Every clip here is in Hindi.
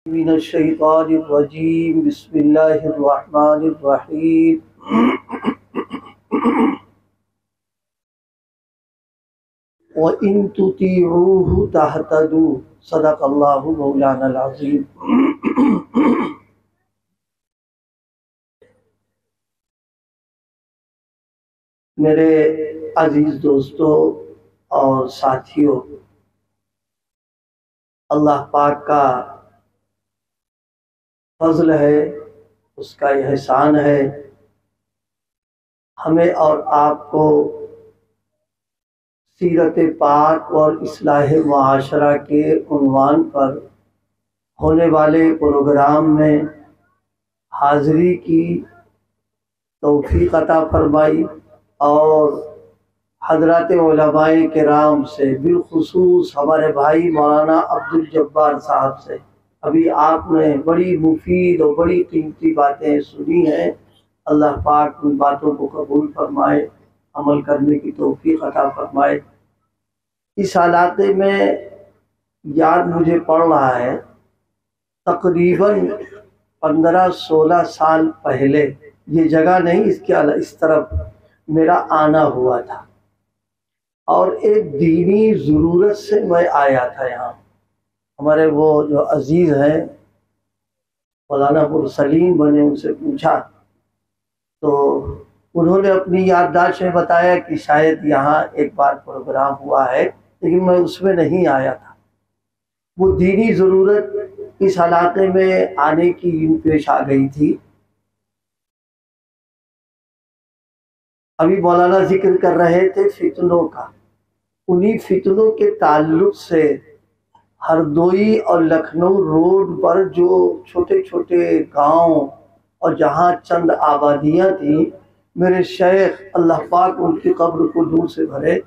मिनश्शैतानिर्रजीम बिस्मिल्लाहिर्रहमानिर्रहीम। व इन तुतीऊहु तहतदू सदक़ल्लाहु मौलानल अज़ीम। मेरे अजीज दोस्तों और साथियों, अल्लाह पाक का फजल है, उसका एहसान है हमें और आपको सीरत पाक और इस्लाह मुआशरा के उन्वान पर होने वाले प्रोग्राम में हाज़िरी की तौफीक अता फरमाई और हज़रात उलमाए किराम से, बिलखुसूस हमारे भाई मौलाना अब्दुल जब्बार साहब से अभी आपने बड़ी मुफीद और बड़ी कीमती बातें सुनी हैं। अल्लाह पाक उन बातों को कबूल फरमाए, अमल करने की तौफीक अता फरमाए। इस इलाके में याद मुझे पड़ रहा है, तकरीबन 15-16 साल पहले, ये जगह नहीं इसके इस तरफ मेरा आना हुआ था और एक दीनी ज़रूरत से मैं आया था यहाँ। हमारे वो जो अजीज़ हैं मौलाना मुरसलीन बने, उनसे पूछा तो उन्होंने अपनी याददाश्त में बताया कि शायद यहाँ एक बार प्रोग्राम हुआ है, लेकिन मैं उसमें नहीं आया था। वो दीनी ज़रूरत इस इलाके में आने की पेश आ गई थी। अभी मौलाना जिक्र कर रहे थे फितनों का, उन्हीं फितनों के ताल्लुक से हरदोई और लखनऊ रोड पर जो छोटे छोटे गांव और जहां चंद आबादियां थी, मेरे शेख अल्लाह पाक उनकी कब्र को नूर से भरे,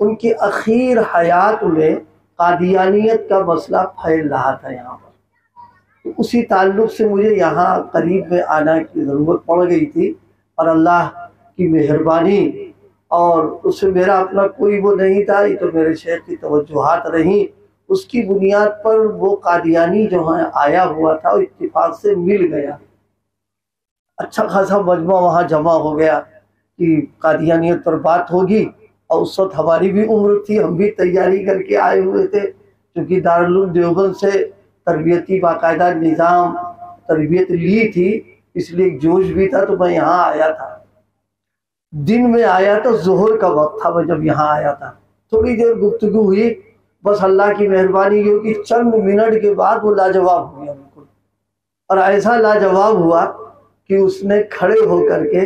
उनकी आखिर हयात में कादियानियत का मसला फैल रहा था यहाँ पर। तो उसी ताल्लुक से मुझे यहाँ करीब में आना की ज़रूरत पड़ गई थी और अल्लाह की मेहरबानी, और उससे मेरा अपना कोई वो नहीं था, ये तो मेरे शेख की तवज्जुहात रही, उसकी बुनियाद पर वो कादियानी जो है आया हुआ था, इत्तिफाक से मिल गया। अच्छा खासा मजमा वहाँ जमा हो गया कि कादियानियत पर बात होगी, और उस वक्त हमारी भी उम्र थी, हम भी तैयारी करके आए हुए थे, क्योंकि दारुल उलूम देवबंद से तरबियती बाकायदा निज़ाम तरबियत ली थी, इसलिए जोश भी था। तो मैं यहाँ आया था, दिन में आया तो जोहर का वक्त था। मैं जब यहाँ आया था थोड़ी देर गुफ्तगू हुई, बस अल्लाह की मेहरबानी ये कि चंद मिनट के बाद वो लाजवाब हो गया बिल्कुल, और ऐसा लाजवाब हुआ कि उसने खड़े होकर के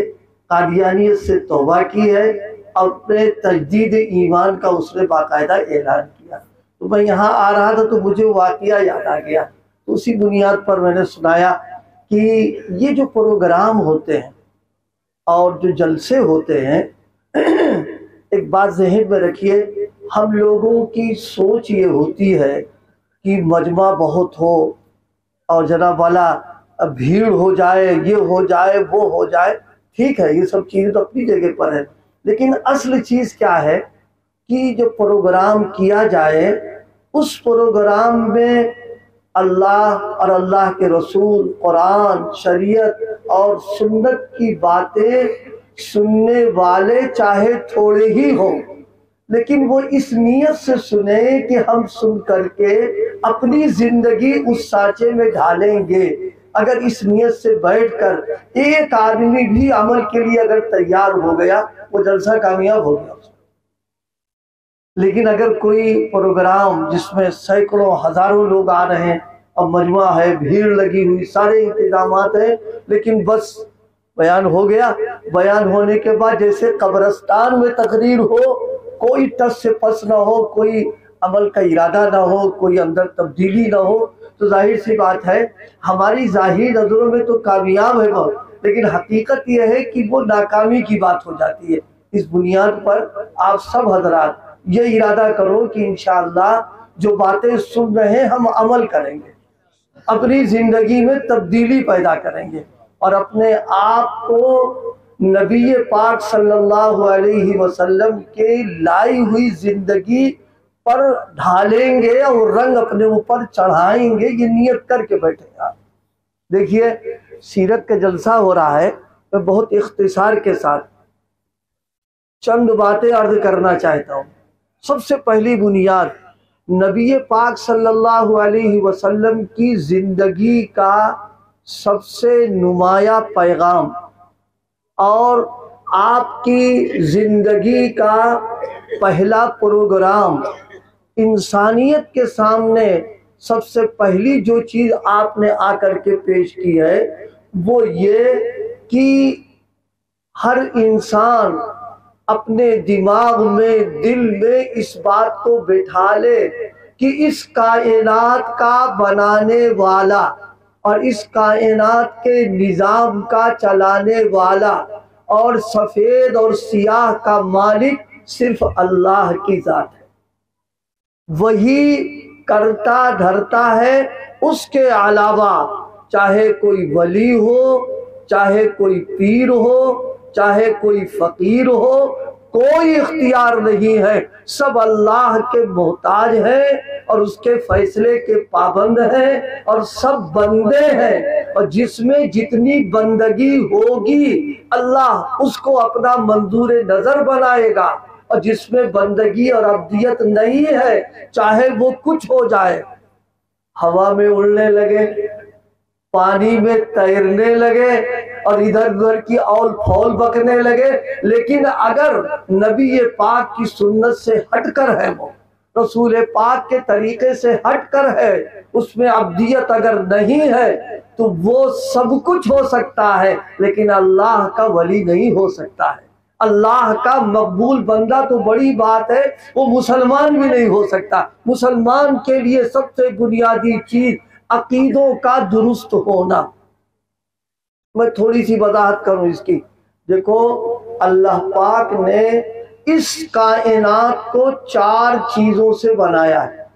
कादियानियत से तौबा की है और अपने तजदीद ईमान का उसने बाकायदा ऐलान किया। तो मैं यहाँ आ रहा था तो मुझे वाक़या याद आ गया, तो उसी बुनियाद पर मैंने सुनाया कि ये जो प्रोग्राम होते हैं और जो जलसे होते हैं, एक बात ज़हन में रखिए, हम लोगों की सोच ये होती है कि मजमा बहुत हो और जनाब वाला भीड़ हो जाए, ये हो जाए, वो हो जाए। ठीक है, ये सब चीज़ें तो अपनी जगह पर है, लेकिन असल चीज़ क्या है कि जो प्रोग्राम किया जाए उस प्रोग्राम में अल्लाह और अल्लाह के रसूल, कुरान, शरीयत और सुन्नत की बातें सुनने वाले चाहे थोड़े ही हों, लेकिन वो इस नीयत से सुने कि हम सुन करके अपनी जिंदगी उस सांचे में ढालेंगे। अगर इस नीयत से बैठकर एक आदमी भी अमल के लिए अगर तैयार हो गया, वो जलसा कामयाब हो गया। लेकिन अगर कोई प्रोग्राम जिसमें सैकड़ों हजारों लोग आ रहे हैं और मजमा है, भीड़ लगी हुई, सारे इंतजामात हैं, लेकिन बस बयान हो गया, बयान होने के बाद जैसे कब्रिस्तान में तकरीर हो, कोई टस से पस ना हो, कोई अमल का इरादा ना हो, कोई अंदर तब्दीली ना हो, तो जाहिर सी बात है हमारी जाहिर नजरों में तो कामयाब है वो, लेकिन हकीकत यह है कि वो नाकामी की बात हो जाती है। इस बुनियाद पर आप सब हजरात ये इरादा करो कि इंशाअल्लाह जो बातें सुन रहे हैं हम अमल करेंगे, अपनी जिंदगी में तब्दीली पैदा करेंगे और अपने आप को नबी पाक सल्लल्लाहु अलैहि वसल्लम के लाई हुई जिंदगी पर ढालेंगे और रंग अपने ऊपर चढ़ाएंगे, ये नियत करके बैठे आप। देखिए सीरत का जलसा हो रहा है, मैं बहुत इख्तिसार के साथ चंद बातें अर्ज करना चाहता हूँ। सबसे पहली बुनियाद, नबी पाक सल्लल्लाहु अलैहि वसल्लम की जिंदगी का सबसे नुमाया पैगाम और आपकी जिंदगी का पहला प्रोग्राम, इंसानियत के सामने सबसे पहली जो चीज आपने आकर के पेश की है वो ये कि हर इंसान अपने दिमाग में, दिल में इस बात को बिठा ले कि इस कायनात का बनाने वाला और इस कायनात के निज़ाम का चलाने वाला और सफ़ेद और सियाह का मालिक सिर्फ अल्लाह की ज़ात है। वही करता धरता है, उसके अलावा चाहे कोई वली हो, चाहे कोई पीर हो, चाहे कोई फकीर हो, कोई इख्तियार नहीं है। सब अल्लाह के मोहताज हैं और उसके फैसले के पाबंद हैं और सब बंदे हैं, और जिसमें जितनी बंदगी होगी अल्लाह उसको अपना मंजूर नजर बनाएगा, और जिसमें बंदगी और अब्दियत नहीं है चाहे वो कुछ हो जाए, हवा में उड़ने लगे, पानी में तैरने लगे और इधर उधर की औल फौल बकने लगे, लेकिन अगर नबी पाक की सुन्नत से हटकर है, वो रसूल पाक के तरीके से हटकर है, उसमें अब्दियत अगर नहीं है तो वो सब कुछ हो सकता है लेकिन अल्लाह का वली नहीं हो सकता है। अल्लाह का मकबूल बंदा तो बड़ी बात है, वो मुसलमान भी नहीं हो सकता। मुसलमान के लिए सबसे बुनियादी चीज अकीदों का दुरुस्त होना। मैं थोड़ी सी वजाहत करूं इसकी। देखो अल्लाह पाक ने इस कायनात को 4 चीजों से बनाया है,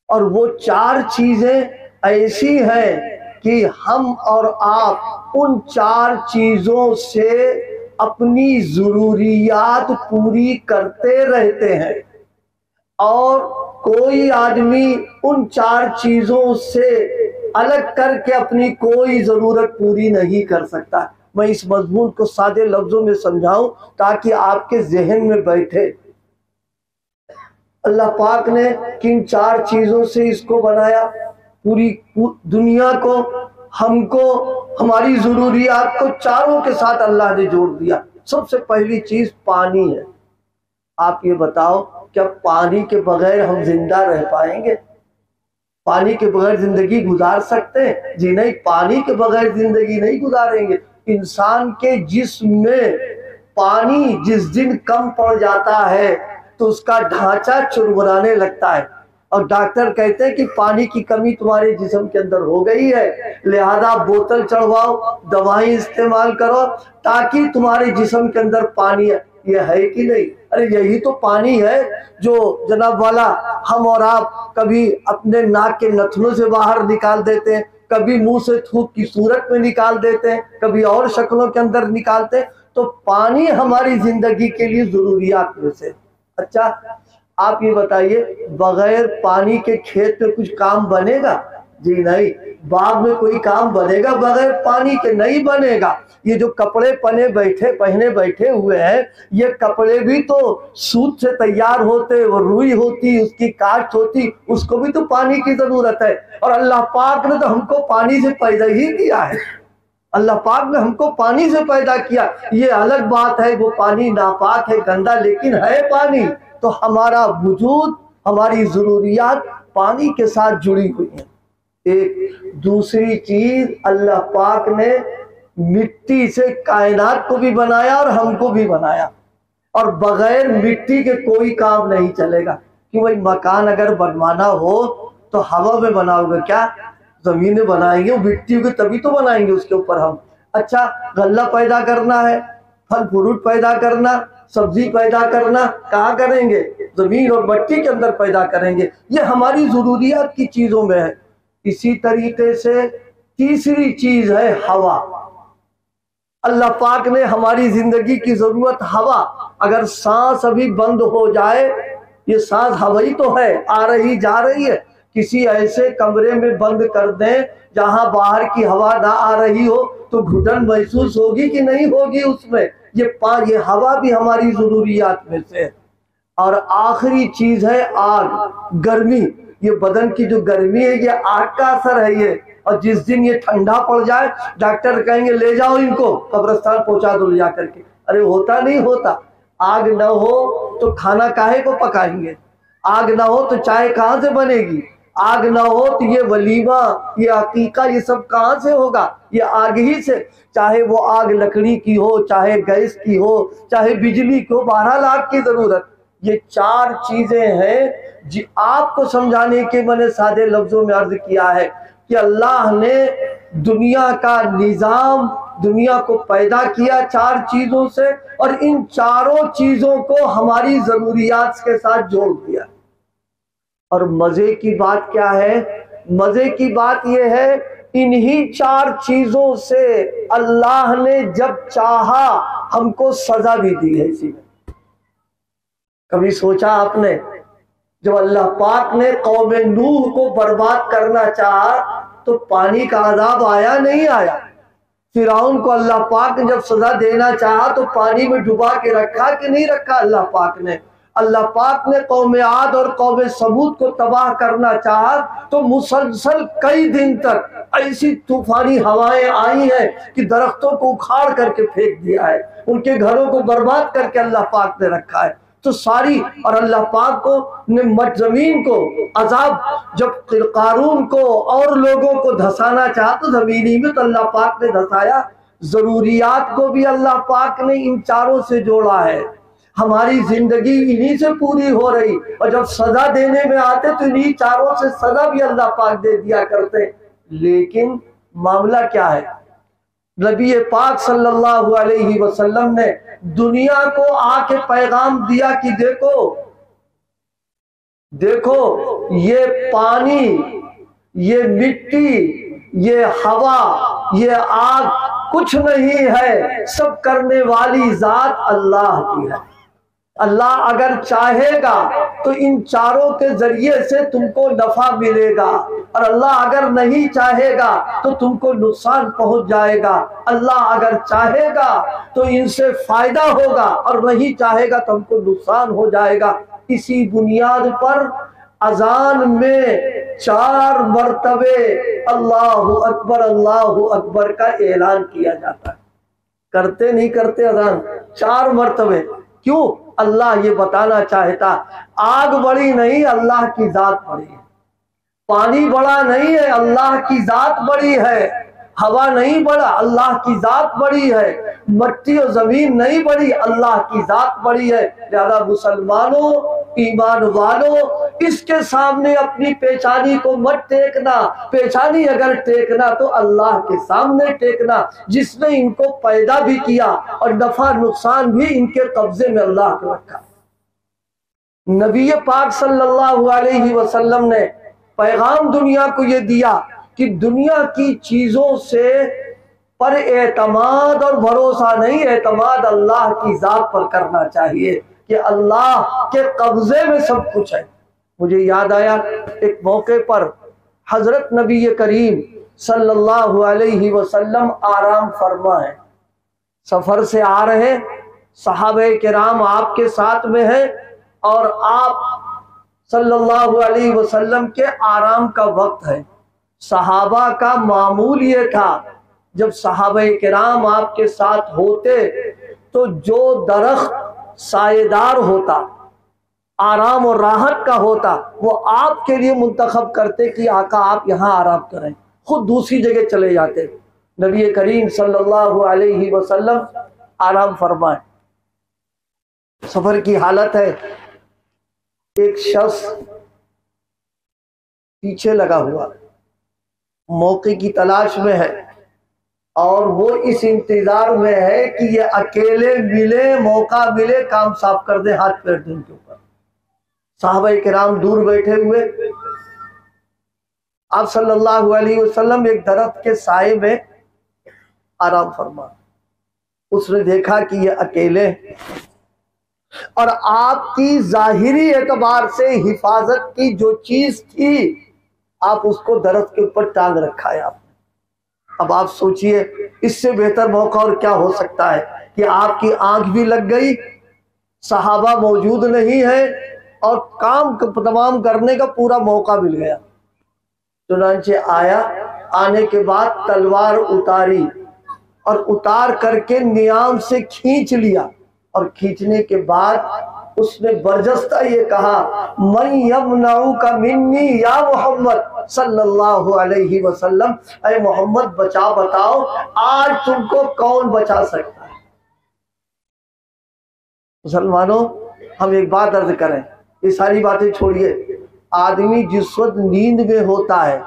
और वो 4 चीजें ऐसी हैं कि हम और आप उन 4 चीजों से अपनी जरूरियात पूरी करते रहते हैं, और कोई आदमी उन 4 चीजों से अलग करके अपनी कोई जरूरत पूरी नहीं कर सकता। मैं इस मजमून को सादे लफ्जों में समझाऊं ताकि आपके जहन में बैठे। अल्लाह पाक ने किन 4 चीजों से इसको बनाया, पूरी दुनिया को, हमको, हमारी जरूरियात को चारों के साथ अल्लाह ने जोड़ दिया। सबसे पहली चीज पानी है। आप ये बताओ क्या पानी के बगैर हम जिंदा रह पाएंगे? पानी के बगैर जिंदगी गुजार सकते हैं? जी नहीं, पानी के बगैर जिंदगी नहीं गुजारेंगे। इंसान के जिस्म में पानी जिस दिन कम पड़ जाता है तो उसका ढांचा चुरमुराने लगता है, और डॉक्टर कहते हैं कि पानी की कमी तुम्हारे जिस्म के अंदर हो गई है, लिहाजा बोतल चढ़वाओ, दवाई इस्तेमाल करो ताकि तुम्हारे जिस्म के अंदर पानी है। ये है कि नहीं? अरे यही तो पानी है जो जनाब वाला हम और आप कभी अपने नाक के नथनों से बाहर निकाल देते हैं, कभी मुंह से थूक की सूरत में निकाल देते हैं, कभी और शक्लों के अंदर निकालते हैं। तो पानी हमारी जिंदगी के लिए जरूरियात में से। अच्छा आप ये बताइए, बगैर पानी के खेत में कुछ काम बनेगा? जी नहीं। बाग में कोई काम बनेगा? बगैर पानी के नहीं बनेगा। ये जो कपड़े पहने बैठे हुए हैं, ये कपड़े भी तो सूत से तैयार होते, वो रुई होती, उसकी काट होती, उसको भी तो पानी की जरूरत है। और अल्लाह पाक ने तो हमको पानी से पैदा ही किया है। अल्लाह पाक ने हमको पानी से पैदा किया। ये अलग बात है वो पानी नापाक है, गंदा, लेकिन है पानी। तो हमारा वजूद, हमारी जरूरियात पानी के साथ जुड़ी हुई है। एक दूसरी चीज, अल्लाह पाक ने मिट्टी से कायनात को भी बनाया और हमको भी बनाया, और बगैर मिट्टी के कोई काम नहीं चलेगा। कि भाई मकान अगर बनवाना हो तो हवा में बनाओगे क्या? जमीन में बनाएंगे, मिट्टी को तभी तो बनाएंगे उसके ऊपर हम। अच्छा गल्ला पैदा करना है, फल फ्रूट पैदा करना, सब्जी पैदा करना, कहाँ करेंगे? जमीन और मिट्टी के अंदर पैदा करेंगे। ये हमारी जरूरियात की चीजों में है। इसी तरीके से तीसरी चीज है हवा। अल्लाह पाक ने हमारी जिंदगी की जरूरत हवा, अगर सांस अभी बंद हो जाए ये सांस हवाई तो है, आ रही जा रही है। किसी ऐसे कमरे में बंद कर दें जहां बाहर की हवा ना आ रही हो तो घुटन महसूस होगी कि नहीं होगी उसमें। ये हवा भी हमारी जरूरियात में से है। और आखिरी चीज है आग, गर्मी। ये बदन की जो गर्मी है ये आग का असर है ये। और जिस दिन ये ठंडा पड़ जाए डॉक्टर कहेंगे ले जाओ इनको कब्रिस्तान पहुंचा दो ले जा करके। अरे होता नहीं होता। आग न हो तो खाना काहे को पकाएंगे, आग ना हो तो चाय कहाँ से बनेगी, आग ना हो तो ये वलीमा ये अकीका ये सब कहाँ से होगा, ये आग ही से। चाहे वो आग लकड़ी की हो, चाहे गैस की हो, चाहे बिजली की हो, 12 लाख की जरूरत। ये 4 चीजें हैं जी आपको समझाने के मैंने सादे लफ्जों में अर्ज किया है कि अल्लाह ने दुनिया का निजाम, दुनिया को पैदा किया 4 चीजों से और इन चारों चीजों को हमारी जरूरियात के साथ जोड़ दिया। और मजे की बात क्या है, मजे की बात यह है इन्हीं 4 चीजों से अल्लाह ने जब चाहा हमको सजा भी दी है। इसी में कभी सोचा आपने जब अल्लाह पाक ने कौम नूह को बर्बाद करना चाहा तो पानी का अजाब आया नहीं आया। फिरौन को अल्लाह पाक ने जब सजा देना चाहा तो पानी में डुबा के रखा कि नहीं रखा अल्लाह पाक ने। अल्लाह पाक ने कौम आद और कौम समूद को तबाह करना चाहा तो मुसलसल कई दिन तक ऐसी तूफानी हवाएं आई हैं कि दरख्तों को उखाड़ करके फेंक दिया है, उनके घरों को बर्बाद करके अल्लाह पाक ने रखा है। तो सारी और अल्लाह पाक को ने मट जमीन को अजाब जब कारून को और लोगों को धसाना चाहा तो जमीनी में तो अल्लाह पाक ने धसाया। जरूरियात को भी अल्लाह पाक ने इन चारों से जोड़ा है। हमारी जिंदगी इन्हीं से पूरी हो रही और जब सजा देने में आते तो इन्हीं चारों से सजा भी अल्लाह पाक दे दिया करते। लेकिन मामला क्या है, नबी पाक सल्लल्लाहु अलैहि वसल्लम ने दुनिया को आके पैगाम दिया कि देखो देखो ये पानी, ये मिट्टी, ये हवा, ये आग कुछ नहीं है, सब करने वाली जात अल्लाह की है। अल्लाह अगर चाहेगा तो इन चारों के जरिए से तुमको नफा मिलेगा और अल्लाह अगर नहीं चाहेगा तो तुमको नुकसान पहुंच जाएगा। अल्लाह अगर चाहेगा तो इनसे फायदा होगा और नहीं चाहेगा तो हमको नुकसान हो जाएगा। इसी बुनियाद पर अजान में 4 मरतबे अल्लाहु अकबर का ऐलान किया जाता है। करते नहीं करते अजान 4 मरतबे, क्यों? अल्लाह ये बताना चाहता आग बड़ी नहीं अल्लाह की जात बड़ी है, पानी बड़ा नहीं है अल्लाह की जात बड़ी है, हवा नहीं बड़ा अल्लाह की जात बड़ी है, मिट्टी और जमीन नहीं बड़ी अल्लाह की जात बड़ी है। ज्यादा मुसलमानों ईमान वालों इसके सामने अपनी पेशानी को मत टेकना, पेशानी अगर टेकना तो अल्लाह के सामने टेकना जिसने इनको पैदा भी किया और नफा नुकसान भी इनके कब्जे में अल्लाह को रखा। नबी पाक सल्लल्लाहु अलैहि वसल्लम ने पैगाम दुनिया को ये दिया कि दुनिया की चीजों से पर एतमाद और भरोसा नहीं, एतमाद अल्लाह की जात पर करना चाहिए कि अल्लाह के कब्जे में सब कुछ है। मुझे याद आया एक मौके पर हजरत नबी करीम सल्लल्लाहु अलैहि वसल्लम आराम फरमा है, सफर से आ रहे, सहाबे किराम आपके साथ में है और आप सल्लल्लाहु अलैहि वसल्लम के आराम का वक्त है। सहाबा का मामूल ये था जब सहाबे किराम आपके साथ होते तो जो दरख्त सायेदार होता, आराम और राहत का होता, वो आपके लिए मुंतखब करते कि आका आप यहाँ आराम करें, खुद दूसरी जगह चले जाते। नबी करीम सल्लल्लाहु अलैहि वसल्लम आराम फरमाए, सफर की हालत है, एक शख्स पीछे लगा हुआ मौके की तलाश में है और वो इस इंतजार में है कि ये अकेले मिले, मौका मिले, काम साफ कर दे, हाथ पैर दे उनके ऊपर। साहबे किराम दूर बैठे हुए, आप सल्लल्लाहु अलैहि वसल्लम एक दरख्त के साए में आराम फरमा। उसने देखा कि ये अकेले, और आपकी जाहिरी एतबार से हिफाजत की जो चीज थी आप उसको दरख्त के ऊपर टांग रखा है आपने। अब आप सोचिए इससे बेहतर मौका और क्या हो सकता है कि आपकी आंख भी लग गई, सहाबा मौजूद नहीं है और काम तमाम करने का पूरा मौका मिल गया। चुनांचे आया, आने के बाद तलवार उतारी और उतार करके नियाम से खींच लिया और खींचने के बाद उसने बरजस्ता ये कहा, मन यमनाऊ का मिन्नी या मोहम्मद सल्लल्लाहु अलैहि वसल्लम, अरे मोहम्मद बचा बताओ आज तुमको कौन बचा सकता है। मुसलमानों हम एक बात अर्ज करें, ये सारी बातें छोड़िए। आदमी जिस वक्त नींद में होता है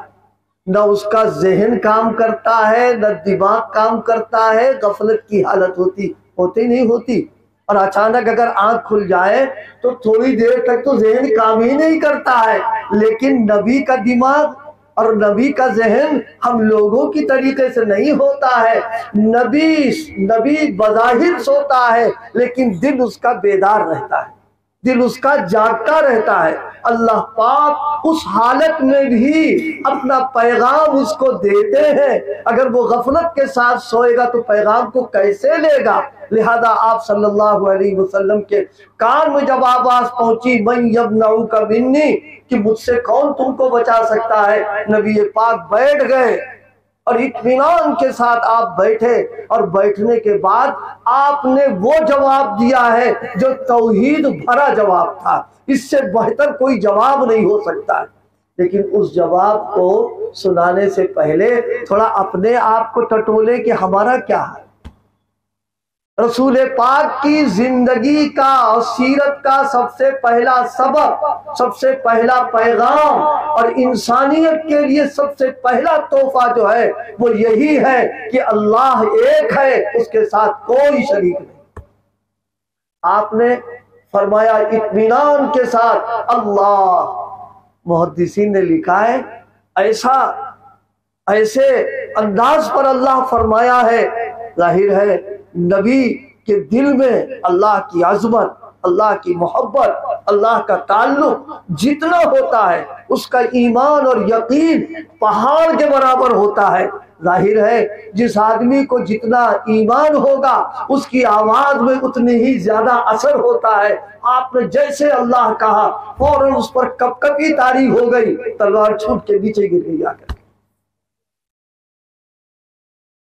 न उसका जहन काम करता है न दिमाग काम करता है, गफलत की हालत होती नहीं होती। और अचानक अगर आंख खुल जाए तो थोड़ी देर तक तो जहन काम ही नहीं करता है। लेकिन नबी का दिमाग और नबी का जहन हम लोगों की तरीके से नहीं होता है। नबी बज़ाहिर सोता है लेकिन दिल उसका बेदार रहता है, दिल उसका जागता रहता है। अल्लाह पाक उस हालत में भी अपना पैगाम उसको देते हैं। अगर वो गफलत के साथ सोएगा तो पैगाम को कैसे लेगा। लिहाजा आप सल्लल्लाहु अलैहि वसल्लम के कान में जब आवाज पहुंची, मन यमनाऊ का मिन्नी, कि मुझसे कौन तुमको बचा सकता है, नबी पाक बैठ गए और इत्मीनान के साथ आप बैठे और बैठने के बाद आपने वो जवाब दिया है जो तौहीद भरा जवाब था। इससे बेहतर कोई जवाब नहीं हो सकता है। लेकिन उस जवाब को सुनाने से पहले थोड़ा अपने आप को टटोले कि हमारा क्या है। रसूल पाक की जिंदगी का और सीरत का सबसे पहला सबक, सबसे पहला पैगाम और इंसानियत के लिए सबसे पहला तोहफा जो है वो यही है कि अल्लाह एक है, उसके साथ कोई शरीक नहीं। आपने फरमाया इत्मीनान के साथ अल्लाह। मुहद्दिसीन ने लिखा है ऐसे अंदाज पर अल्लाह फरमाया है, जाहिर है नबी के दिल में अल्लाह की अजमत, अल्लाह की मोहब्बत, अल्लाह का ताल्लुक जितना होता है उसका ईमान और यकीन पहाड़ के बराबर होता है। जाहिर है जिस आदमी को जितना ईमान होगा उसकी आवाज में उतनी ही ज्यादा असर होता है। आपने जैसे अल्लाह कहा फौरन उस पर कपकपी तारी हो गई, तलवार छूट के नीचे गिर गई आकर।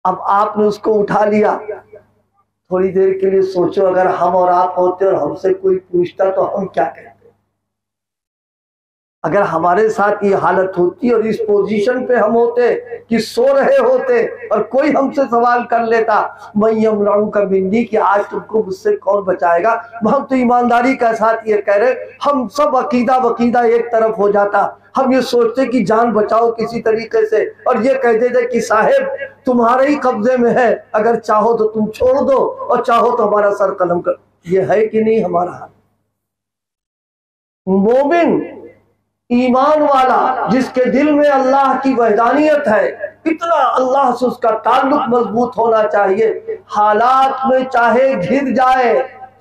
अब आपने उसको उठा लिया। थोड़ी देर के लिए सोचो अगर हम और आप होते और हमसे कोई पूछता तो हम क्या कहते। अगर हमारे साथ ये हालत होती और इस पोजीशन पे हम होते कि सो रहे होते और कोई हमसे सवाल कर लेता, मैं यमनाऊ का बिंदी कि आज तुमको मुझसे कौन बचाएगा, हम तो ईमानदारी के साथ ये कह रहे, हम सब अकीदा वकीदा एक तरफ हो जाता। हम ये सोचते कि जान बचाओ किसी तरीके से और ये कह देते कि साहेब तुम्हारे ही कब्जे में है, अगर चाहो तो तुम छोड़ दो और चाहो तो हमारा सर कलम कर। ये है कि नहीं हमारा हाल। मोमिन ईमान वाला जिसके दिल में अल्लाह की वहदानियत है, इतना अल्लाह से उसका ताल्लुक मजबूत होना चाहिए। हालात में चाहे घिर जाए,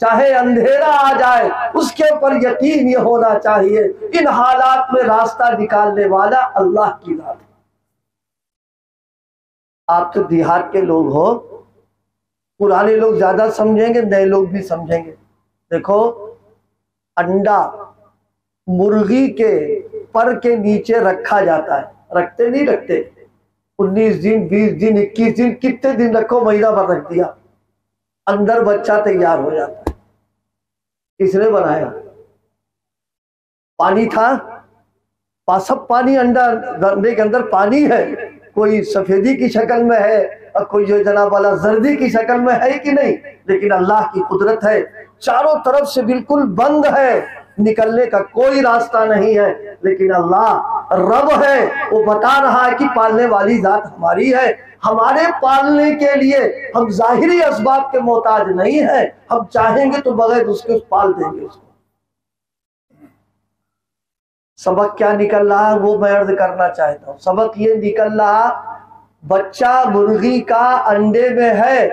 चाहे अंधेरा आ जाए, उसके ऊपर यकीन ये होना चाहिए इन हालात में रास्ता निकालने वाला अल्लाह की जात है। आप तो देहात के लोग हो, पुराने लोग ज्यादा समझेंगे, नए लोग भी समझेंगे। देखो अंडा मुर्गी के पर के नीचे रखा जाता है, रखते नहीं रखते, 19 दिन 20 दिन 21 दिन कितने दिन रखो, महीना भर रख दिया, अंदर बच्चा तैयार हो जाता है। किसने बनाया? पानी था, सब पानी, अंडे के अंदर पानी है, कोई सफेदी की शक्ल में है और कोई जो जनाब वाला जर्दी की शक्ल में है कि नहीं, लेकिन अल्लाह की कुदरत है, चारों तरफ से बिल्कुल बंद है, निकलने का कोई रास्ता नहीं है। लेकिन अल्लाह रब है, वो बता रहा है कि पालने वाली जात हमारी है, हमारे पालने के लिए हम जाहिरी असबाब के मोहताज नहीं है, हम चाहेंगे तो बगैर उसके पाल देंगे उसको। सबक क्या निकल रहा है वो मैं अर्ज करना चाहता हूँ। सबक ये निकल रहा, बच्चा मुर्गी का अंडे में है,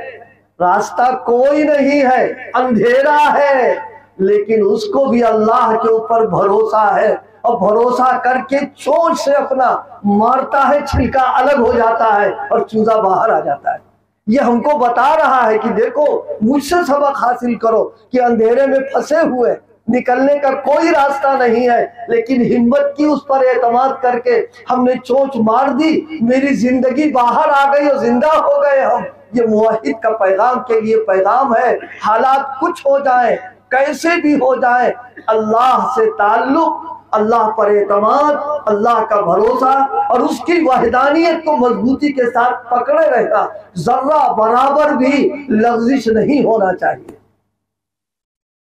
रास्ता कोई नहीं है, अंधेरा है, लेकिन उसको भी अल्लाह के ऊपर भरोसा है, और भरोसा करके चोंच से अपना मारता है, छिलका अलग हो जाता है और चूजा बाहर आ जाता है। ये हमको बता रहा है कि देखो, मुझसे सबक हासिल करो कि अंधेरे में फंसे हुए निकलने का कोई रास्ता नहीं है, लेकिन हिम्मत की उस पर एतमाद करके हमने चोंच मार दी, मेरी जिंदगी बाहर आ गई और जिंदा हो गए हम। ये मुवहिद का पैगाम के लिए पैगाम है। हालात कुछ हो जाए, कैसे भी हो जाए, अल्लाह से ताल्लुक, अल्लाह पर एतमाद, अल्लाह का भरोसा और उसकी वहदानियत को मजबूती के साथ पकड़े रहना, जर्रा बराबर भी लग़ज़िश नहीं होना चाहिए।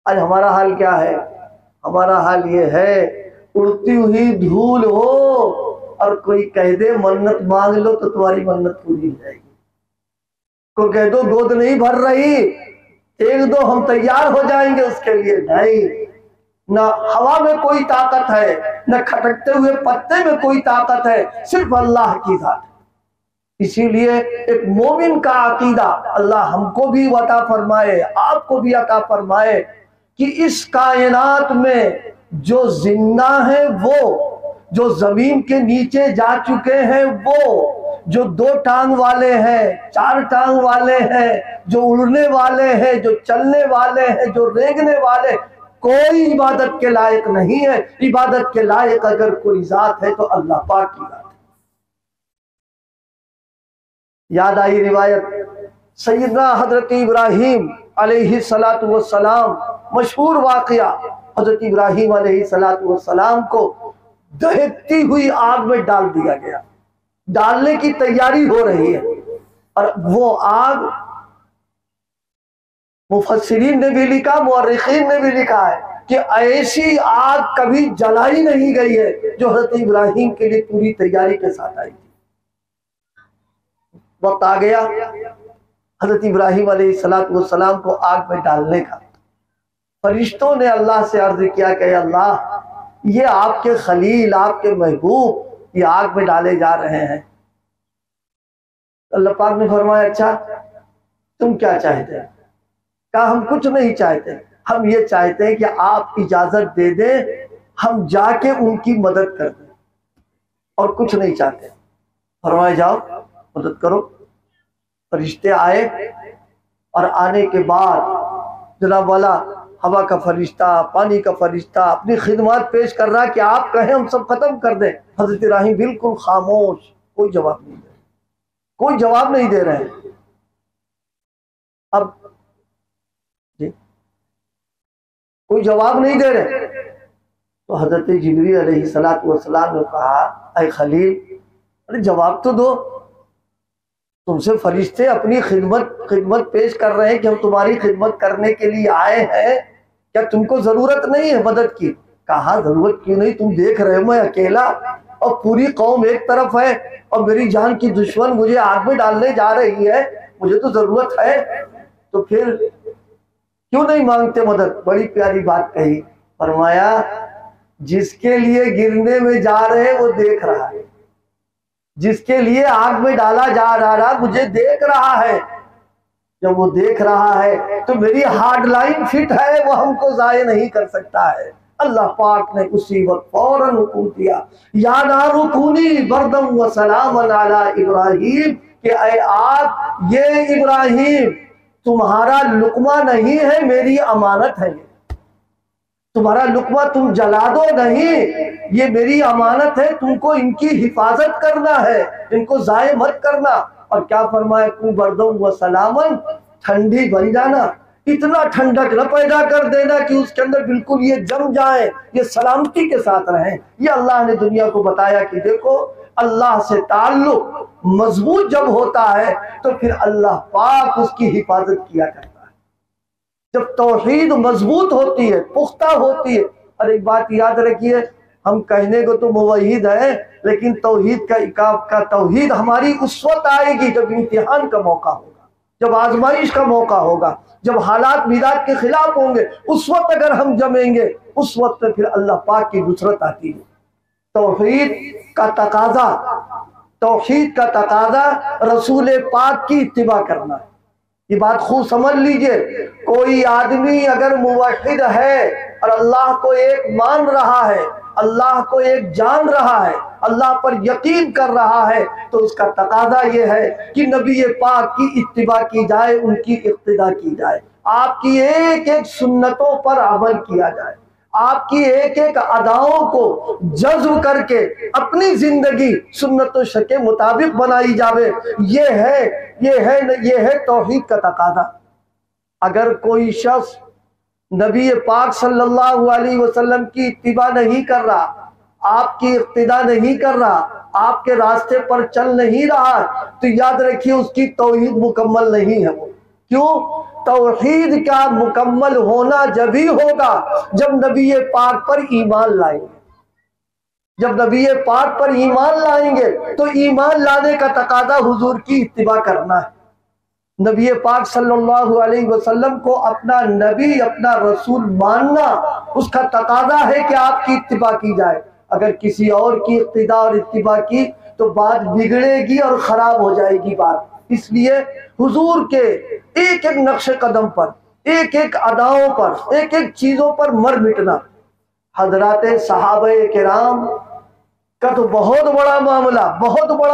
आज हमारा हाल क्या है? हमारा हाल ये है, उड़ती हुई धूल हो और कोई कह दे मन्नत मांग लो तो तुम्हारी मन्नत पूरी हो जाएगी। को कह दो गोद नहीं भर रही, एक दो हम तैयार हो जाएंगे उसके लिए। नहीं, न हवा में कोई ताकत है, न खटकते हुए पत्ते में कोई ताकत है, सिर्फ अल्लाह की जात है। इसीलिए एक मोमिन का अकीदा अल्लाह हमको भी अता फरमाए, आपको भी अता फरमाए कि इस कायनात में जो जिंदा है वो, जो जमीन के नीचे जा चुके हैं वो, जो दो टांग वाले हैं, चार टांग वाले हैं, जो उड़ने वाले हैं, जो चलने वाले हैं, जो रेंगने वाले, कोई इबादत के लायक नहीं है। इबादत के लायक अगर कोई जात है तो अल्लाह पाक की जात है। याद आई रिवायत सैयदना हजरत इब्राहीम अलैहिस्सलातु वस्सलाम, मशहूर वाकया। हजरत इब्राहीम अलैहिस्सलातु वस्सलाम को दहकती हुई आग में डाल दिया गया, डालने की तैयारी हो रही है, और वो आग, मुफस्सिरीन ने भी लिखा, मुअर्रिखीन ने भी लिखा है कि ऐसी आग कभी जलाई नहीं गई है जो हजरत इब्राहीम के लिए पूरी तैयारी के साथ आई थी। वक्त आ गया हजरत इब्राहीम अलैहिस्सलाम को आग में डालने का। फरिश्तों ने अल्लाह से अर्ज किया कि अल्लाह, ये आपके खलील, आपके महबूब ये आग में डाले जा रहे हैं। अल्लाह पाक ने फरमाया, अच्छा तुम क्या चाहते हैं? कहा हम कुछ नहीं चाहते, हम ये चाहते हैं कि आप इजाजत दे दें, हम जाके उनकी मदद कर दें, और कुछ नहीं चाहते। फरमाया जाओ मदद करो। फरिश्ते आए, और आने के बाद जनाब वाला हवा का फरिश्ता, पानी का फरिश्ता अपनी खिदमत पेश कर रहा है कि आप कहें हम सब खत्म कर दें। हजरत इब्राहीम बिल्कुल खामोश, कोई जवाब नहीं दे रहे, कोई जवाब नहीं दे रहे हैं। अब जी कोई जवाब नहीं दे रहे, तो हजरत जिब्रील अलैहिस्सलातु वस्सलाम ने कहा, ऐ खलील, अरे जवाब तो दो, तुमसे फरिश्ते अपनी खिदमत पेश कर रहे हैं कि हम तुम्हारी खिदमत करने के लिए आए हैं, क्या तुमको जरूरत नहीं है मदद की? कहा जरूरत क्यों नहीं, तुम देख रहे हो मैं अकेला और पूरी कौम एक तरफ है, और मेरी जान की दुश्मन मुझे आग में डालने जा रही है, मुझे तो जरूरत है, तो फिर क्यों नहीं मांगते मदद? बड़ी प्यारी बात कही। फरमाया, जिसके लिए गिरने में जा रहे वो देख रहा है, जिसके लिए आग में डाला जा रहा मुझे देख रहा है। जब वो देख रहा है तो मेरी हार्ड लाइन फिट है, वो हमको जाये नहीं कर सकता है। अल्लाह पाक ने उसी वक्त फौरन हुक्म दिया, या नारु कूनी बरदम व सलामन अला इब्राहीम, कि ऐ आग, ये इब्राहीम तुम्हारा लुकमा नहीं है, मेरी अमानत है। तुम्हारा लुकमा तुम जला दो नहीं, ये मेरी अमानत है, तुमको इनकी हिफाजत करना है, इनको जाये मत करना। और क्या फरमाया, तू बरदम व सलामन, ठंडी बन जाना, इतना ठंडक न पैदा कर देना कि उसके अंदर बिल्कुल ये जम जाए, ये सलामती के साथ रहे। ये अल्लाह ने दुनिया को बताया कि देखो, अल्लाह से ताल्लुक मजबूत जब होता है तो फिर अल्लाह पाक उसकी हिफाजत किया करता है। जब तौहीद मजबूत होती है, पुख्ता होती है। और एक बात याद रखिए, हम कहने को तो मुवहिद है, लेकिन तौहीद का तौहीद हमारी उस वक्त आएगी जब इम्तिहान का मौका होगा, जब आजमाइश का मौका होगा, जब हालात मिजाज के खिलाफ होंगे, उस वक्त अगर हम जमेंगे, उस वक्त फिर अल्लाह पाक की नुसरत आती है। तौहीद का तकाजा रसूल पाक की इत्तिबा करना है। ये बात खूब समझ लीजिए। कोई आदमी अगर मुवहिद है और अल्लाह को एक मान रहा है, अल्लाह को एक जान रहा है, अल्लाह पर यकीन कर रहा है, तो उसका तकाजा ये है कि नबी पाक की इत्तिबा की जाए, उनकी इक्तिदा की जाए, आपकी एक एक सुन्नतों पर अमल किया जाए, आपकी एक एक अदाओं को जज्ब करके अपनी जिंदगी सुन्नत के मुताबिक बनाई जावे। ये है तौहीद का तकाजा। अगर कोई शख्स नबी पाक सल्लल्लाहु अलैहि वसल्लम की इत्तिबा नहीं कर रहा, आपकी इक्तिदा नहीं कर रहा, आपके रास्ते पर चल नहीं रहा, तो याद रखिए उसकी तौहीद मुकम्मल नहीं है। वो क्यों? तौहीद का मुकम्मल होना जब ही होगा जब नबी पाक पर ईमान लाएंगे। जब नबी पाक पर ईमान लाएंगे तो ईमान लाने का तकादा हुजूर की इत्तिबा करना है। नबी पाक सल्लल्लाहु अलैहि वसल्लम को अपना नबी, अपना रसूल मानना, उसका तकादा है कि आपकी इत्तिबा की जाए। अगर किसी और की इक्तिदा और इत्तिबा की तो बात बिगड़ेगी और खराब हो जाएगी बात। इसलिए हुजूर के एक एक नक्शे कदम पर, एक एक अदाओं पर, एक एक चीजों पर मर मिटना। हजराते सहाबे किराम का तो बहुत बड़ा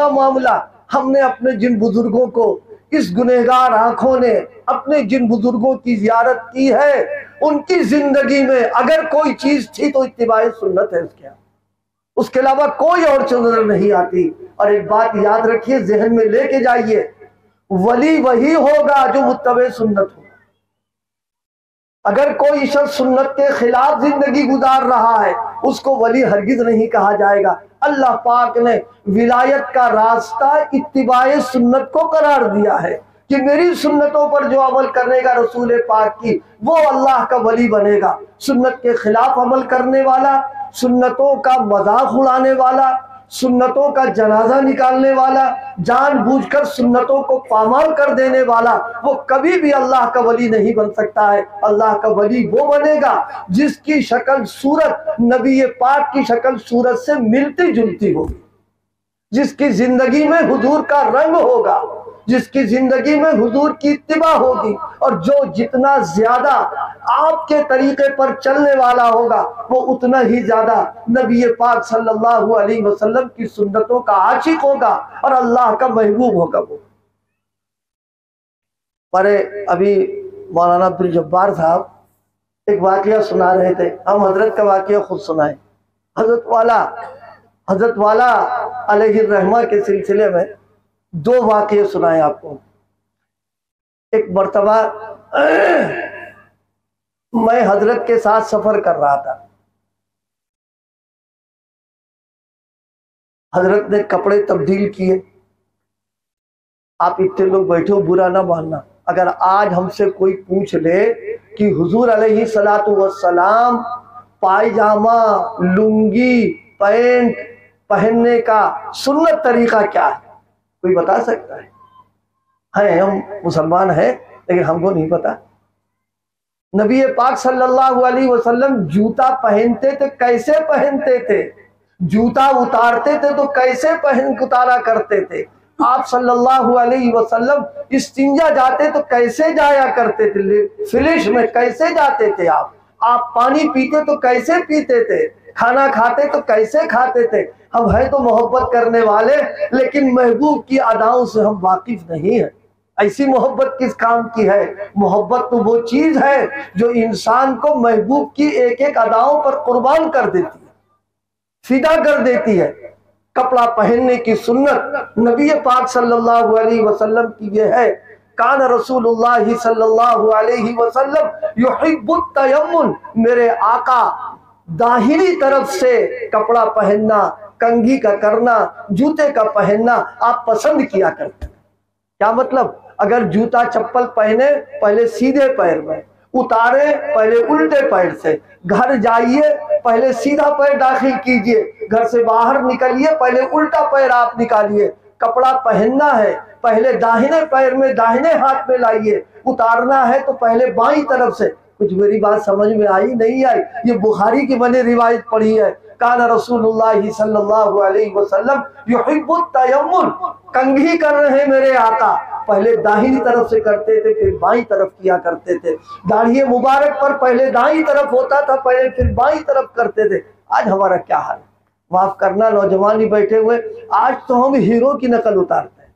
मामला। हमने अपने जिन बुजुर्गों को, इस गुनहगार आंखों ने अपने जिन बुजुर्गों की जियारत की है, उनकी जिंदगी में अगर कोई चीज थी तो इत्तिबाए सुन्नत है। उसके अलावा कोई और चीज नजर नहीं आती। और एक बात याद रखिए, जहन में लेके जाइए, वली वही होगा जो मुत्तबे सुन्नत हो। अगर कोई शख्स सुन्नत के खिलाफ जिंदगी गुजार रहा है, उसको वली हरगिज नहीं कहा जाएगा। अल्लाह पाक ने विलायत का रास्ता इत्तिबाए सुन्नत को करार दिया है कि मेरी सुन्नतों पर जो अमल करेगा रसूल पाक की, वो अल्लाह का वली बनेगा। सुन्नत के खिलाफ अमल करने वाला, सुन्नतों का मजाक उड़ाने वाला, सुन्नतों का जनाजा निकालने वाला, जानबूझकर सुन्नतों को पामाल कर देने वाला, वो कभी भी अल्लाह का वली नहीं बन सकता है। अल्लाह का वली वो बनेगा जिसकी शक्ल सूरत नबी पाक की शक्ल सूरत से मिलती जुलती होगी, जिसकी जिंदगी में हुजूर का रंग होगा, जिसकी जिंदगी में हुजूर की इत्तिबा होगी, और जो जितना ज्यादा आपके तरीके पर चलने वाला होगा वो उतना ही ज्यादा नबी पाक सल्लल्लाहु अलैहि वसल्लम की सुन्नतों का आशिक होगा और अल्लाह का महबूब होगा। वो पर अभी मौलाना अब्दुल जब्बार साहब एक वाकया सुना रहे थे, हम हजरत का वाकया खुद सुनाए। हजरत वाला अलैहि रहमा के सिलसिले में दो वाकये सुनाए आपको। एक मर्तबा मैं हजरत के साथ सफर कर रहा था। हजरत ने कपड़े तब्दील किए। आप इतने लोग बैठे हो, बुरा ना मानना। अगर आज हमसे कोई पूछ ले कि हुजूर अलैहि सलातु वस्सलाम पायजामा, लुंगी, पैंट पहनने का सुन्नत तरीका क्या है, कोई बता सकता है? हम मुसलमान हैं लेकिन हमको नहीं पता। नबी पाक सल्लल्लाहु अलैहि वसल्लम जूता पहनते थे, कैसे पहनते थे? जूता उतारते थे तो कैसे पहन उतारा करते थे? आप सल्लल्लाहु अलैहि वसल्लम इस्तिंजा जाते तो कैसे जाया करते थे? फिलिश में कैसे जाते थे? आप पानी पीते तो कैसे पीते थे? खाना खाते तो कैसे खाते थे? हम है तो मोहब्बत करने वाले, लेकिन महबूब की अदाओं से हम वाकिफ नहीं है। ऐसी मोहब्बत किस काम की है? मोहब्बत तो वो चीज है जो इंसान को महबूब की एक एक अदाओं पर कुर्बान कर देती है, फिदा कर देती है। कपड़ा पहनने की सुन्नत नबी पाक सल्लल्लाहु अलैहि वसल्लम की ये है। कान रसूलुल्लाह सल्लल्लाहु अलैहि वसल्लम युहिब्बुत तयम्मुन, मेरे आका दाहिनी तरफ से कपड़ा पहनना, कंघी का करना, जूते का पहनना आप पसंद किया करते। क्या मतलब? अगर जूता चप्पल पहने पहले सीधे पैर में, उतारे पहले उल्टे पैर से, घर जाइए पहले सीधा पैर दाखिल कीजिए, घर से बाहर निकलिए पहले उल्टा पैर आप निकालिए। कपड़ा पहनना है पहले दाहिने पैर में, दाहिने हाथ में लाइए, उतारना है तो पहले बाईं तरफ से। कुछ मेरी बात समझ में आई नहीं आई? ये बुखारी की मैंने रिवायत पढ़ी है। काना रसूलुल्लाह सल्लल्लाहु अलैहि वसल्लम युहिब्बुत तयम्मुन, कंघी कर रहे हैं मेरे आका, पहले दाहिनी तरफ से करते थे, फिर बाईं तरफ किया करते थे। दाढ़ी मुबारक पर पहले दाईं तरफ होता था, पहले फिर बाईं तरफ करते थे। आज हमारा क्या हाल है? माफ करना नौजवान ही बैठे हुए, आज तो हम हीरो की नकल उतारते हैं,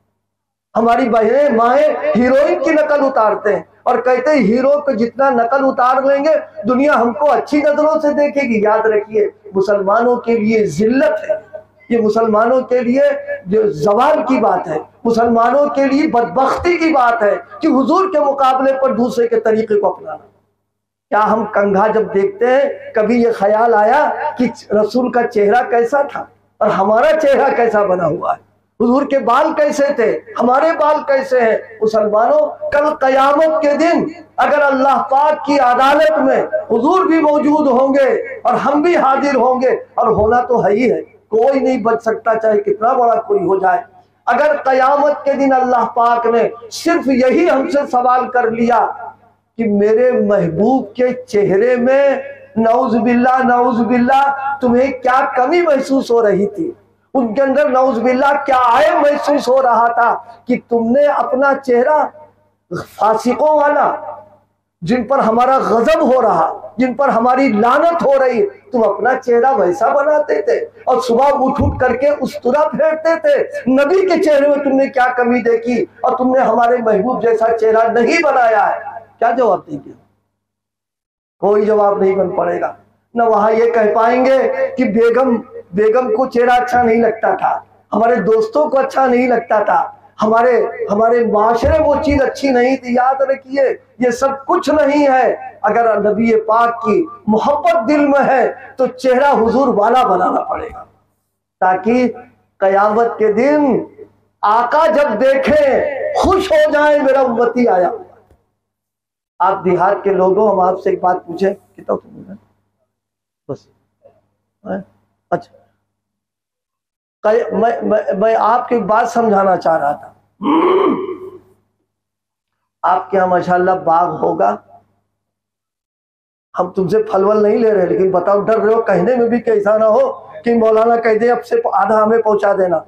हमारी बहनें माएँ हीरोइन की नकल उतारते हैं और कहते हैं हीरो को जितना नकल उतार लेंगे दुनिया हमको अच्छी नजरों से देखेगी। याद रखिए, मुसलमानों के लिए जिल्लत है, ये मुसलमानों के लिए जो जवाल की बात है, मुसलमानों के लिए बदबख्ती की बात है कि हुजूर के मुकाबले पर दूसरे के तरीके को अपनाना। क्या हम कंघा जब देखते हैं कभी ये ख्याल आया कि रसूल का चेहरा कैसा था और हमारा चेहरा कैसा बना हुआ है? हुजूर के बाल कैसे थे, हमारे बाल कैसे हैं? मुसलमानों, कल कयामत के दिन अगर अल्लाह पाक की अदालत में हुजूर भी मौजूद होंगे और हम भी हाजिर होंगे, और होना तो है ही है, कोई नहीं बच सकता चाहे कितना बड़ा कोई हो जाए। अगर कयामत के दिन अल्लाह पाक ने सिर्फ यही हमसे सवाल कर लिया कि मेरे महबूब के चेहरे में नऊज बिल्ला तुम्हें क्या कमी महसूस हो रही थी, उनके अंदर नऊज बिल्ला क्या आए महसूस हो रहा था कि तुमने अपना चेहरा फासिकों वाला, जिन पर हमारा गजब हो रहा, जिन पर हमारी लानत हो रही, तुम अपना चेहरा वैसा बनाते थे और सुबह उठ करके उस्तरा फेरते थे। नबी के चेहरे में तुमने क्या कमी देखी और तुमने हमारे महबूब जैसा चेहरा नहीं बनाया है? क्या जवाब देंगे? कोई जवाब नहीं बन पड़ेगा। न वहां ये कह पाएंगे कि बेगम को चेहरा अच्छा नहीं लगता था, हमारे दोस्तों को अच्छा नहीं लगता था, हमारे माशरे वो चीज अच्छी नहीं थी। याद रखिए, ये सब कुछ नहीं है। अगर नबी पाक की मोहब्बत दिल में है तो चेहरा हुजूर वाला बनाना पड़ेगा, ताकि कयामत के दिन आका जब देखें खुश हो जाए मेरा उम्मती आया। आप देहात के लोगों, हम आपसे एक बात पूछे, कितना तुम बस है? अच्छा, मैं आपकी बात समझाना चाह रहा था। आपके यहाँ माशाल्लाह बाग होगा, हम तुमसे फलवल नहीं ले रहे, लेकिन बताओ डर रहे हो कहने में भी कैसा ना हो कि मौलाना कह दे अब से आधा हमें पहुंचा देना।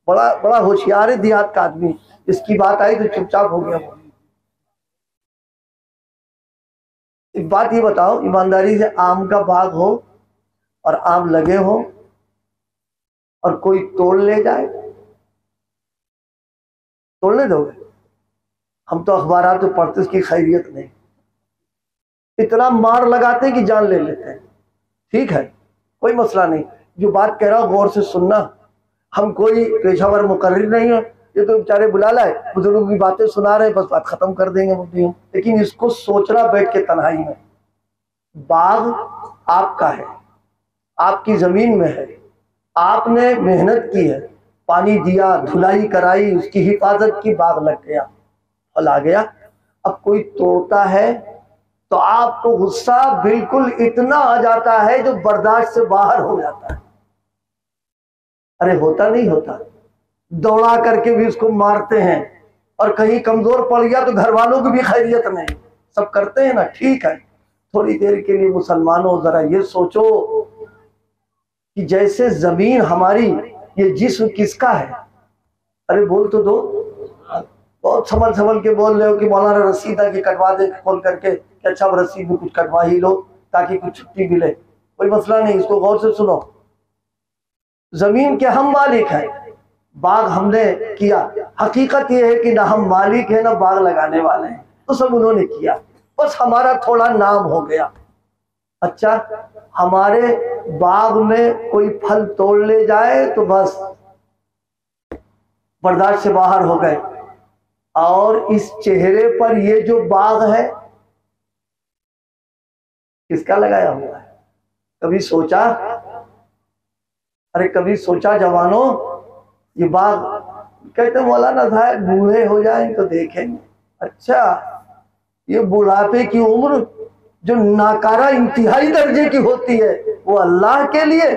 बड़ा होशियार है देहात का आदमी, इसकी बात आई तो चुपचाप हो गया। एक बात ये बताओ, ईमानदारी से, आम का बाग हो और आम लगे हो और कोई तोड़ ले जाए, तोड़ने दोगे? हम तो अखबारात तो पढ़ते, उसकी खैरियत नहीं, इतना मार लगाते कि जान ले लेते हैं। ठीक है, कोई मसला नहीं, जो बात कह रहा हूं गौर से सुनना। हम कोई पेशावर मुकर्रिर नहीं है, ये तो बेचारे बुला लाए, बुजुर्गों की बातें सुना रहे, बस बात खत्म कर देंगे मुद्दे। लेकिन इसको सोचना बैठ के तन्हाई में। बाग आपका है, आपकी जमीन में है, आपने मेहनत की है, पानी दिया, धुलाई कराई, उसकी हिफाजत की, बाग लग गया, फल आ गया। अब कोई तोड़ता है तो आपको गुस्सा बिल्कुल इतना आ जाता है जो बर्दाश्त से बाहर हो जाता है। अरे होता नहीं होता, दौड़ा करके भी उसको मारते हैं, और कहीं कमजोर पड़ गया तो घर वालों की भी खैरियत नहीं, सब करते हैं ना। ठीक है, थोड़ी देर के लिए मुसलमानों जरा ये सोचो कि जैसे जमीन हमारी, ये जिस्म किसका है? अरे बोल तो दो, बहुत संभल के बोल रहे हो कि मौलाना रसीद आके कटवा दे खोल करके, कि अच्छा रसीद में कुछ कटवा ही लो ताकि कुछ छुट्टी मिले। कोई मसला नहीं, इसको गौर से सुनो। जमीन के हम मालिक हैं, बाग हमने किया। हकीकत यह है कि ना हम मालिक है ना बाग लगाने वाले हैं, तो सब उन्होंने किया, बस हमारा थोड़ा नाम हो गया। अच्छा, हमारे बाग में कोई फल तोड़ ले जाए तो बस बर्दाश्त से बाहर हो गए। और इस चेहरे पर ये जो बाग है किसका लगाया हुआ है? कभी सोचा? अरे कभी सोचा जवानों, ये बाग, कहते मौलाना साहब बूढ़े हो जाएं तो देखेंगे। अच्छा, ये बुढ़ापे की उम्र जो नाकारा इंतहाई दर्जे की होती है वो अल्लाह के लिए,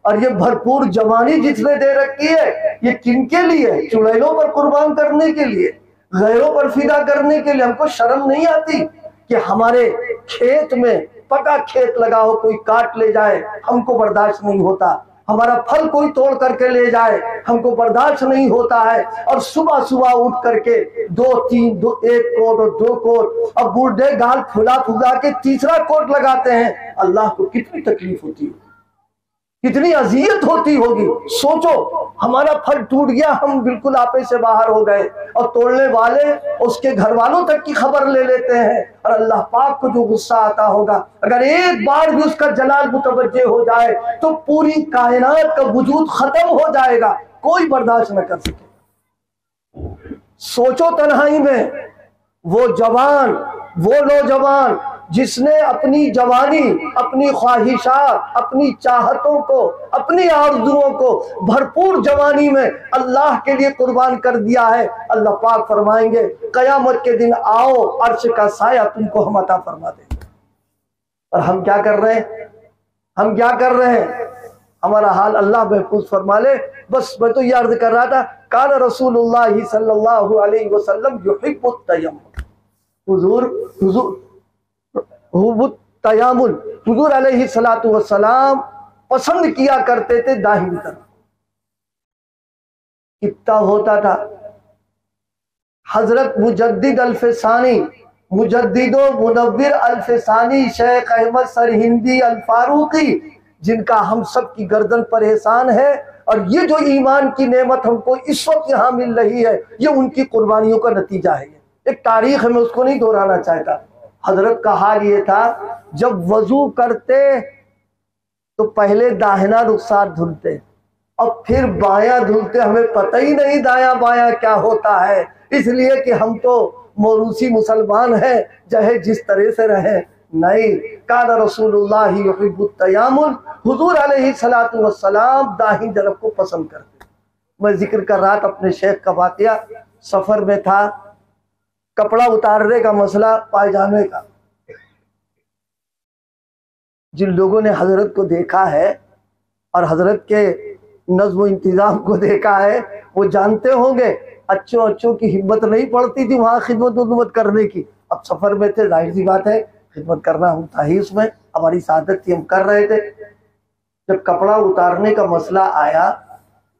और ये भरपूर जवानी जिसने दे रखी है ये किनके लिए? चुड़ैलों पर कुर्बान करने के लिए, गैरों पर फिदा करने के लिए। हमको शर्म नहीं आती कि हमारे खेत में पका खेत लगा हो, कोई काट ले जाए, हमको बर्दाश्त नहीं होता। हमारा फल कोई तोड़ करके ले जाए, हमको बर्दाश्त नहीं होता है। और सुबह सुबह उठ करके 1 कोट और 2 कोट, अब बूढ़े गाल फुला फुला के तीसरा कोट लगाते हैं। अल्लाह को कितनी तकलीफ होती है, कितनी अजियत होती होगी। सोचो, हमारा फल टूट गया, हम बिल्कुल आपे से बाहर हो गए, और तोड़ने वाले उसके घर वालों तक की खबर ले लेते हैं। और अल्लाह पाक को जो गुस्सा आता होगा, अगर एक बार भी उसका जलाल मुतवज्जे हो जाए तो पूरी कायनात का वजूद खत्म हो जाएगा, कोई बर्दाश्त न कर सके। सोचो, तन्हाई में वो जवान, वो नौजवान जिसने अपनी जवानी, अपनी ख्वाहिशात, अपनी चाहतों को, अपनी आरज़ुओं को भरपूर जवानी में अल्लाह के लिए कुर्बान कर दिया है। अल्लाह पाक फरमाएंगे, कयामत के दिन आओ, अर्श का साया तुमको हम अता फरमा देंगे। और हम क्या कर रहे हैं, हम क्या कर रहे हैं? हमारा हाल अल्लाह महफूज फरमा ले। बस मैं तो ये अर्ज कर रहा था, कान रसूलुल्लाह सल्लल्लाहु अलैहि वसल्लम युहिब्बुत तयम्मुम, हुजूर अलैहिस्सलातु वस्सलाम पसंद किया करते थे दाहिनी तरफ। कितना होता था। हजरत मुजद्दिद अल्फसानी, मुजद्दिदो मुनव्विर अल्फसानी शेख अहमद सरहिंदी अल फारूकी, जिनका हम सब की गर्दन पर एहसान है, और ये जो ईमान की नेमत हमको इस वक्त यहाँ मिल रही है, ये उनकी कुर्बानियों का नतीजा है। एक तारीख है, मैं उसको नहीं दोहराना चाहता। हजरत का हाल ये था, जब वजू करते तो पहले दाहिना रुखसार धुलते और फिर बायां धुलते। हमें पता ही नहीं दायां बायां क्या होता है, इसलिए कि हम तो मौरूसी मुसलमान हैं, चाहे जिस तरह से रहे। नहीं, काना रसूलुल्लाह युहिब्बुत तयम्मुम, हुजूर अलैहिस्सलातु वस्सलाम दाहिनी तरफ को पसंद करते। मैं जिक्र कर रहा था अपने शेख का वाकया। सफर में था, कपड़ा उतारने का मसला, पायजामे का। जिन लोगों ने हजरत को देखा है और हजरत के नज़्म इंतजाम को देखा है, वो जानते होंगे अच्छों की हिम्मत नहीं पड़ती थी वहां खिदमत करने की। अब सफर में थे, जाहिर सी बात है खिदमत करना हम था ही उसमें, हमारी सादत थी, हम कर रहे थे। जब कपड़ा उतारने का मसला आया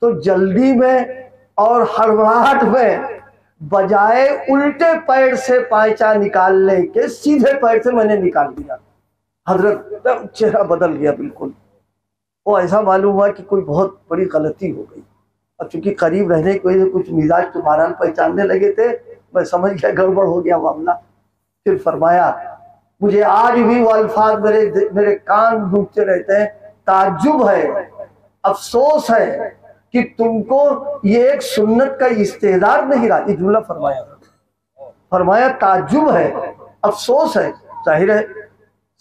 तो जल्दी में और हड़बड़ाहट में बजाय उल्टे पैर से पायचा निकालने के सीधे पैर से मैंने निकाल दिया। हजरत चेहरा बदल गया बिल्कुल। वो ऐसा मालूम हुआ कि कोई बहुत बड़ी गलती हो गई। और चूंकि करीब रहने की वजह से कुछ मिजाज तो बहरहाल पहचानने लगे थे, मैं समझ गया गड़बड़ हो गया मामला। फिर फरमाया, मुझे आज भी वो अल्फाज मेरे कान गूंजते रहते हैं, ताज्जुब है, अफसोस है कि तुमको ये एक सुन्नत का इस्तेदार नहीं रहा। ये जुमला फरमाया ताज्जुब है, अफसोस है। जाहिर है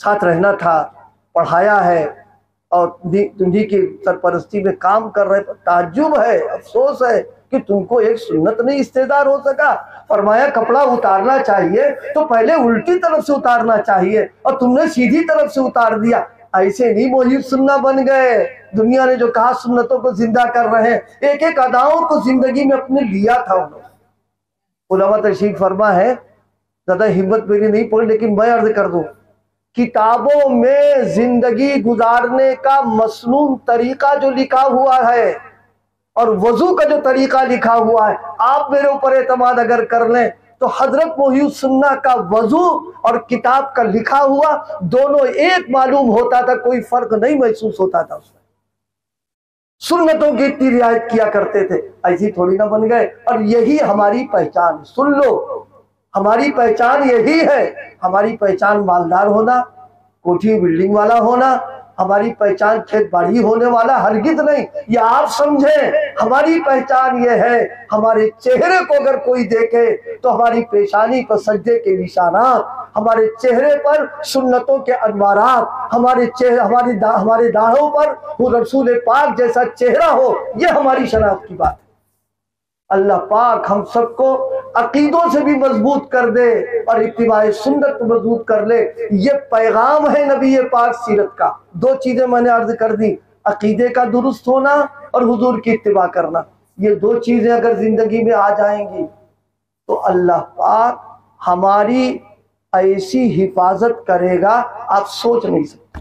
साथ रहना था, पढ़ाया है और तुम्ही की सरपरस्ती में काम कर रहे, ताज्जुब है, अफसोस है कि तुमको एक सुन्नत नहीं इस्तेदार हो सका। फरमाया कपड़ा उतारना चाहिए तो पहले उल्टी तरफ से उतारना चाहिए, और तुमने सीधी तरफ से उतार दिया। ऐसे नहीं मोहिब सुन्ना बन गए। दुनिया ने जो कहा सुन्नतों को जिंदा कर रहे हैं, एक एक अदाओं को जिंदगी में अपने लिया था उन्होंने। उलमा तशरीफ फरमा है, ज्यादा हिम्मत मेरी नहीं पड़ी, लेकिन मैं अर्ज कर दूं, किताबों में जिंदगी गुजारने का मसनून तरीका जो लिखा हुआ है और वजू का जो तरीका लिखा हुआ है, आप मेरे ऊपर एतमाद अगर कर लें तो हजरत मोहिउस सुन्ना का वजू और किताब का लिखा हुआ दोनों एक मालूम होता था, कोई फर्क नहीं महसूस होता था उसमें। सुन्नतों की इतनी रियायत किया करते थे, ऐसी थोड़ी ना बन गए। और यही हमारी पहचान, सुन लो, हमारी पहचान यही है। हमारी पहचान मालदार होना, कोठी बिल्डिंग वाला होना, हमारी पहचान खेत बाड़ी होने वाला हरगिज नहीं। ये आप समझें, हमारी पहचान ये है, हमारे चेहरे को अगर कोई देखे तो हमारी पेशानी पर सज्जे के निशानात, हमारे चेहरे पर सुन्नतों के अनवारात, हमारे दाढ़ों पर वो रसूल पाक जैसा चेहरा हो, ये हमारी शनाख्त की बात है। अल्लाह पाक हम सबको अकीदों से भी मजबूत कर दे और इत्तिबाए सुन्नत मजबूत कर ले। ये पैगाम है नबी पाक सीरत का। दो चीजें मैंने अर्ज कर दी, अकीदे का दुरुस्त होना और हुजूर की इत्तिबा करना। ये दो चीजें अगर जिंदगी में आ जाएंगी तो अल्लाह पाक हमारी ऐसी हिफाजत करेगा आप सोच नहीं सकते।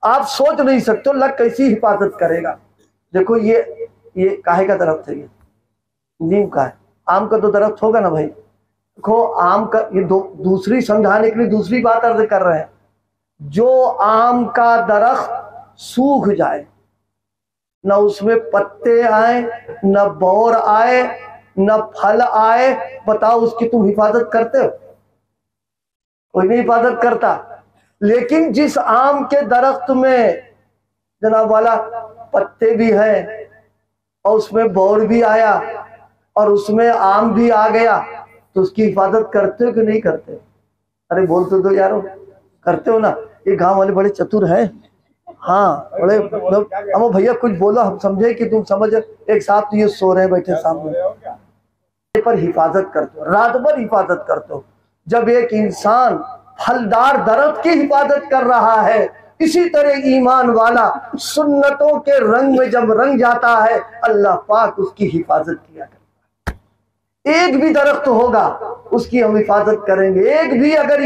आप सोच नहीं सकते हो अल्लाह कैसी हिफाजत करेगा। देखो ये काहे का दरख्त है, ये नीम का है। आम का तो दरख्त होगा ना भाई। देखो आम का ये दूसरी समझाने के लिए दूसरी बात अर्ज कर रहे हैं। जो आम का दरख्त सूख जाए, न उसमें पत्ते आए, न बौर आए, न फल आए, बताओ उसकी तुम हिफाजत करते हो? कोई नहीं हिफाजत करता। लेकिन जिस आम के दरख्त में जनाब वाला पत्ते भी हैं और उसमें बौर भी आया और उसमें आम भी आ गया, तो उसकी हिफाजत करते हो कि नहीं करते? अरे बोलते तो यारो, करते हो ना। ये गांव वाले बड़े चतुर हैं। हाँ बड़े, हम भैया कुछ बोलो हम समझे कि तुम समझ। एक साथ तो ये सो रहे बैठे सामने, पर हिफाजत करते हो, रात भर हिफाजत करते हो। जब एक इंसान फलदार दरख्त की हिफाजत कर रहा है, इसी तरह ईमान वाला सुन्नतों के रंग में जब रंग जाता है, अल्लाह पाक उसकी हिफाजत किया करता है। एक भी दरख्त होगा उसकी हम हिफाजत करेंगे। एक भी अगर